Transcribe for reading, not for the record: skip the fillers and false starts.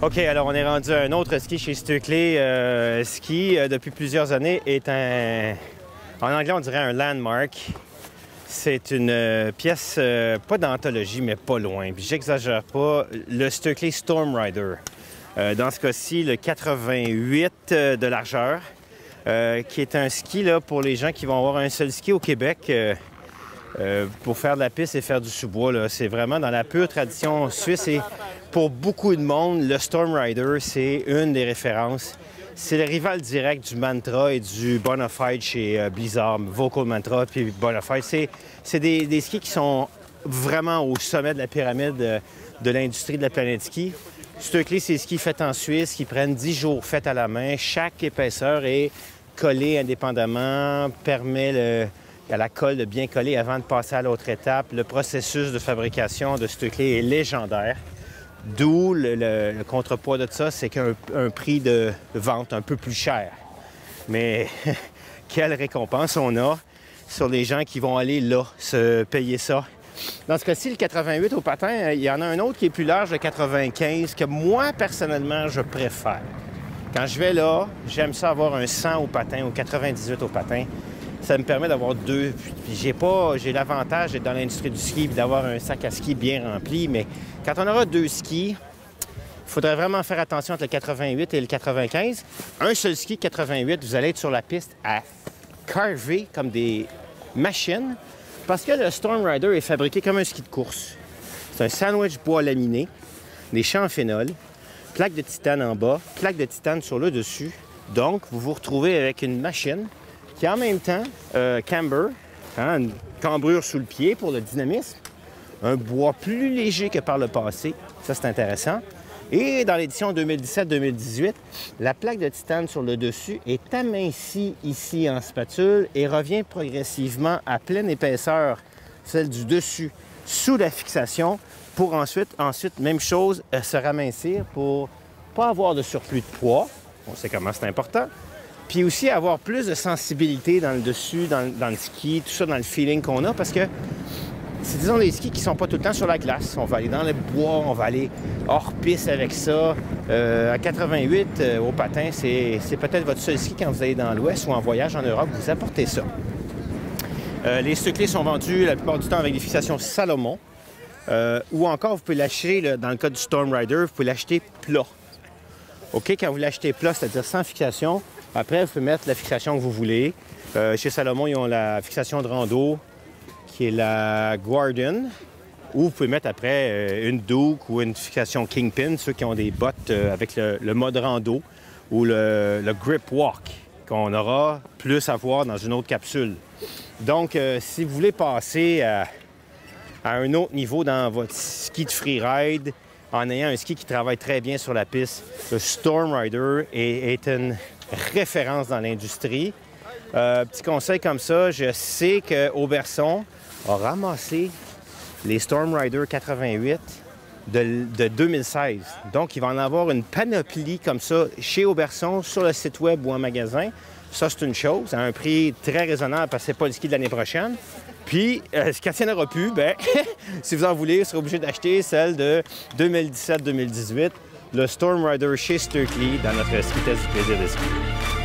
OK, alors on est rendu à un autre ski chez Stöckli. Ski, depuis plusieurs années, est en anglais, on dirait un landmark. C'est une pièce, pas d'anthologie, mais pas loin. Puis j'exagère pas, le Stöckli Storm Rider. Dans ce cas-ci, le 88 de largeur, qui est un ski là, pour les gens qui vont avoir un seul ski au Québec pour faire de la piste et faire du sous-bois. C'est vraiment dans la pure tradition suisse. Et pour beaucoup de monde, le Storm Rider, c'est une des références. C'est le rival direct du Mantra et du Bonafide chez Blizzard, Vocal Mantra puis Bonafide. C'est des skis qui sont vraiment au sommet de la pyramide de l'industrie de la planète ski. Stöckli, c'est des skis faits en Suisse qui prennent 10 jours faits à la main. Chaque épaisseur est collée indépendamment, permet à la colle de bien coller avant de passer à l'autre étape. Le processus de fabrication de Stöckli est légendaire. D'où le contrepoids de ça, c'est qu'un prix de vente un peu plus cher. Mais quelle récompense on a sur les gens qui vont aller là, se payer ça. Dans ce cas-ci, le 88 au patin, il y en a un autre qui est plus large, le 95, que moi, personnellement, je préfère. Quand je vais là, j'aime ça avoir un 100 au patin ou 98 au patin. Ça me permet d'avoir deux. Puis j'ai l'avantage d'être dans l'industrie du ski et d'avoir un sac à ski bien rempli, mais quand on aura deux skis, il faudrait vraiment faire attention entre le 88 et le 95. Un seul ski 88, vous allez être sur la piste à carver comme des machines parce que le Storm Rider est fabriqué comme un ski de course. C'est un sandwich bois laminé, des champs en phénol, plaque de titane en bas, plaque de titane sur le dessus. Donc, vous vous retrouvez avec une machine qui en même temps, camber, une cambrure sous le pied pour le dynamisme, un bois plus léger que par le passé, ça c'est intéressant. Et dans l'édition 2017-2018, la plaque de titane sur le dessus est amincie ici en spatule et revient progressivement à pleine épaisseur, celle du dessus, sous la fixation, pour ensuite même chose, se ramincir pour ne pas avoir de surplus de poids. On sait comment c'est important. Puis aussi avoir plus de sensibilité dans le dessus, dans le ski, tout ça dans le feeling qu'on a, parce que c'est, disons, des skis qui ne sont pas tout le temps sur la glace. On va aller dans le bois, on va aller hors piste avec ça. À 88, au patin, c'est peut-être votre seul ski quand vous allez dans l'Ouest ou en voyage en Europe, vous apportez ça. Les Stöckli sont vendus la plupart du temps avec des fixations Salomon. Ou encore, vous pouvez l'acheter, dans le cas du Storm Rider, vous pouvez l'acheter plat. OK, quand vous l'achetez plat, c'est-à-dire sans fixation, après, vous pouvez mettre la fixation que vous voulez. Chez Salomon, ils ont la fixation de rando, qui est la Guardian. Ou vous pouvez mettre après une Duke ou une fixation Kingpin, ceux qui ont des bottes avec le mode rando ou le Grip Walk, qu'on aura plus à voir dans une autre capsule. Donc, si vous voulez passer à un autre niveau dans votre ski de freeride, en ayant un ski qui travaille très bien sur la piste, le Storm Rider est une référence dans l'industrie. Petit conseil comme ça, je sais qu'Auberson a ramassé les Storm Rider 88 de 2016. Donc, il va en avoir une panoplie comme ça chez Auberson, sur le site web ou en magasin. Ça, c'est une chose, à un prix très raisonnable parce que c'est pas le ski de l'année prochaine. Puis, quand il n'y en aura plus, bien, si vous en voulez, vous serez obligé d'acheter celle de 2017-2018, le Storm Rider chez Stöckli, dans notre ski test du plaisir de ski.